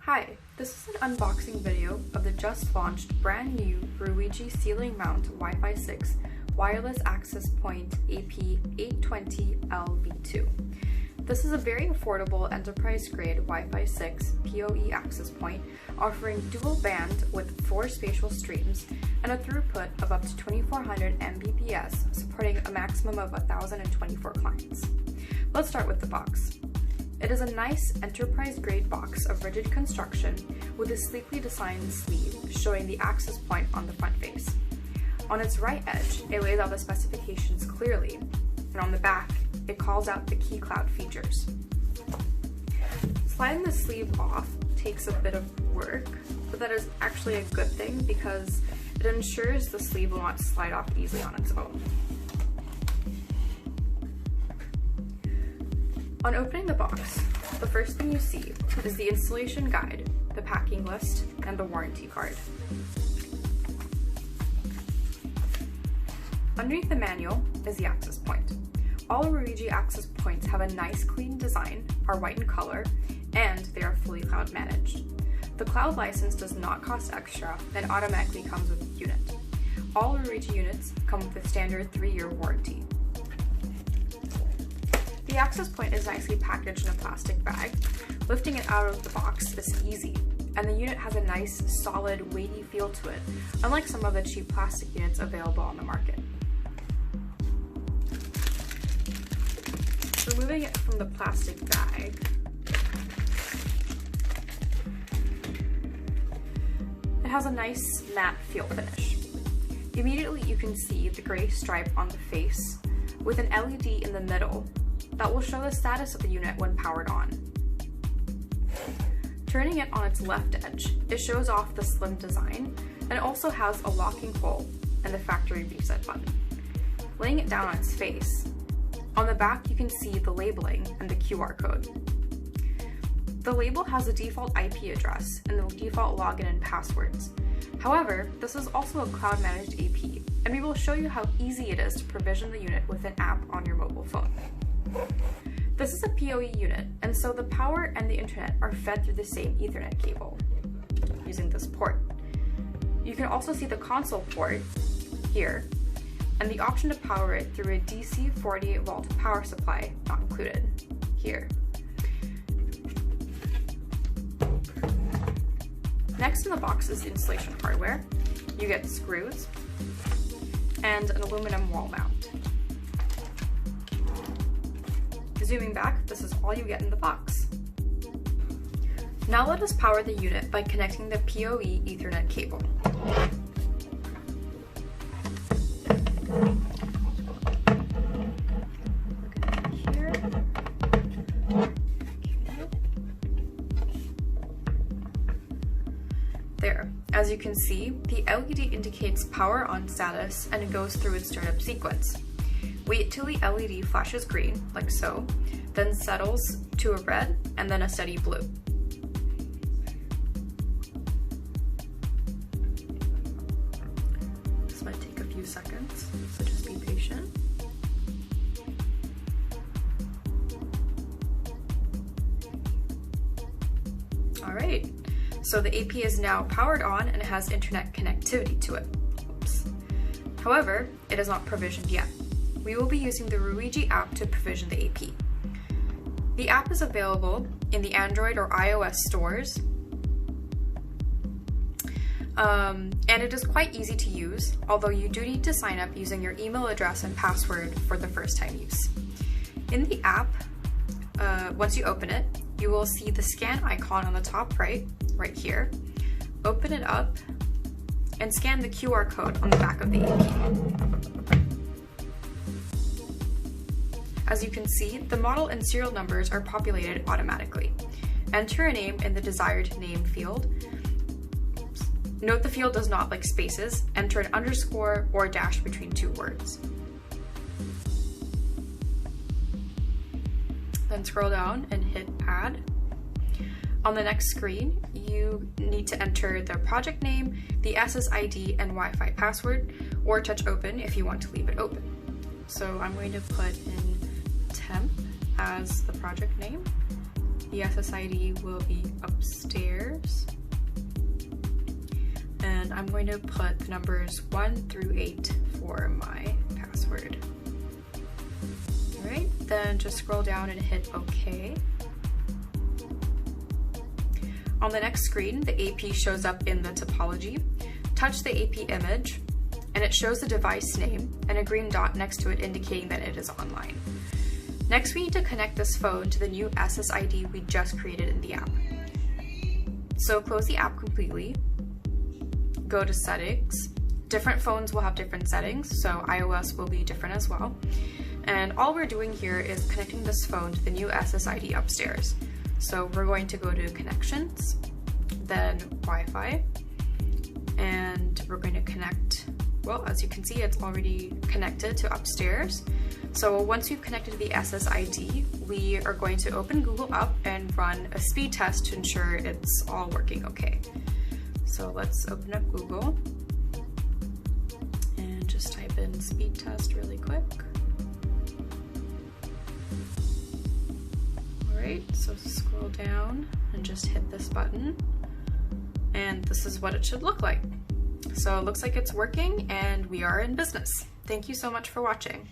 Hi, this is an unboxing video of the just launched brand new Ruigi ceiling mount Wi-Fi 6 wireless access point AP820 L V2. This is a very affordable enterprise-grade Wi-Fi 6 PoE access point offering dual band with 4 spatial streams and a throughput of up to 2400 Mbps, supporting a maximum of 1024 clients. Let's start with the box. It is a nice enterprise-grade box of rigid construction with a sleekly designed sleeve showing the access point on the front face. On its right edge, it lays out the specifications clearly, and on the back, it calls out the key cloud features. Sliding the sleeve off takes a bit of work, but that is actually a good thing because it ensures the sleeve will not slide off easily on its own. On opening the box, the first thing you see is the installation guide, the packing list, and the warranty card. Underneath the manual is the access point. All Ruigi access points have a nice clean design, are white in color, and they are fully cloud managed. The cloud license does not cost extra and automatically comes with a unit. All Ruigi units come with a standard 3-year warranty. The access point is nicely packaged in a plastic bag. Lifting it out of the box is easy, and the unit has a nice, solid, weighty feel to it, unlike some of the cheap plastic units available on the market. Removing it from the plastic bag, it has a nice matte feel finish. Immediately you can see the gray stripe on the face with an LED in the middle that will show the status of the unit when powered on. Turning it on its left edge, it shows off the slim design and it also has a locking hole and the factory reset button. Laying it down on its face, on the back you can see the labeling and the QR code. The label has a default IP address and the default login and passwords. However, this is also a cloud-managed AP, and we will show you how easy it is to provision the unit with an app on your mobile phone. This is a PoE unit, and so the power and the internet are fed through the same Ethernet cable using this port. You can also see the console port here, and the option to power it through a DC 48 volt power supply not included here. Next in the box is the installation hardware. You get screws and an aluminum wall mount. Zooming back, this is all you get in the box. Now let us power the unit by connecting the PoE Ethernet cable. There, as you can see, the LED indicates power on status and it goes through its startup sequence. Wait till the LED flashes green, like so, then settles to a red and then a steady blue. This might take a few seconds, so just be patient. Alright, so the AP is now powered on and it has internet connectivity to it. Oops. However, it is not provisioned yet. We will be using the Ruigi app to provision the AP. The app is available in the Android or iOS stores, and it is quite easy to use, although you do need to sign up using your email address and password for the first time use. In the app, once you open it, you will see the scan icon on the top right here. Open it up and scan the QR code on the back of the AP. As you can see, the model and serial numbers are populated automatically. Enter a name in the desired name field. Note the field does not like spaces. Enter an underscore or dash between 2 words. Then scroll down and hit add. On the next screen, you need to enter the project name, the SSID and Wi-Fi password, or touch open if you want to leave it open. So I'm going to put in temp as the project name. The SSID will be upstairs. I'm going to put the numbers 1 through 8 for my password. All right, then just scroll down and hit OK. On the next screen, the AP shows up in the topology. Touch the AP image, and it shows the device name and a green dot next to it indicating that it is online. Next, we need to connect this phone to the new SSID we just created in the app. So close the app completely, go to settings. Different phones will have different settings, so iOS will be different as well. And all we're doing here is connecting this phone to the new SSID upstairs. So we're going to go to connections, then Wi-Fi, and we're going to connect, well, as you can see, it's already connected to upstairs. So once we've connected to the SSID, we are going to open Google up and run a speed test to ensure it's all working okay. So let's open up Google and just type in speed test really quick. Alright, so scroll down and just hit this button, and this is what it should look like. So it looks like it's working and we are in business. Thank you so much for watching.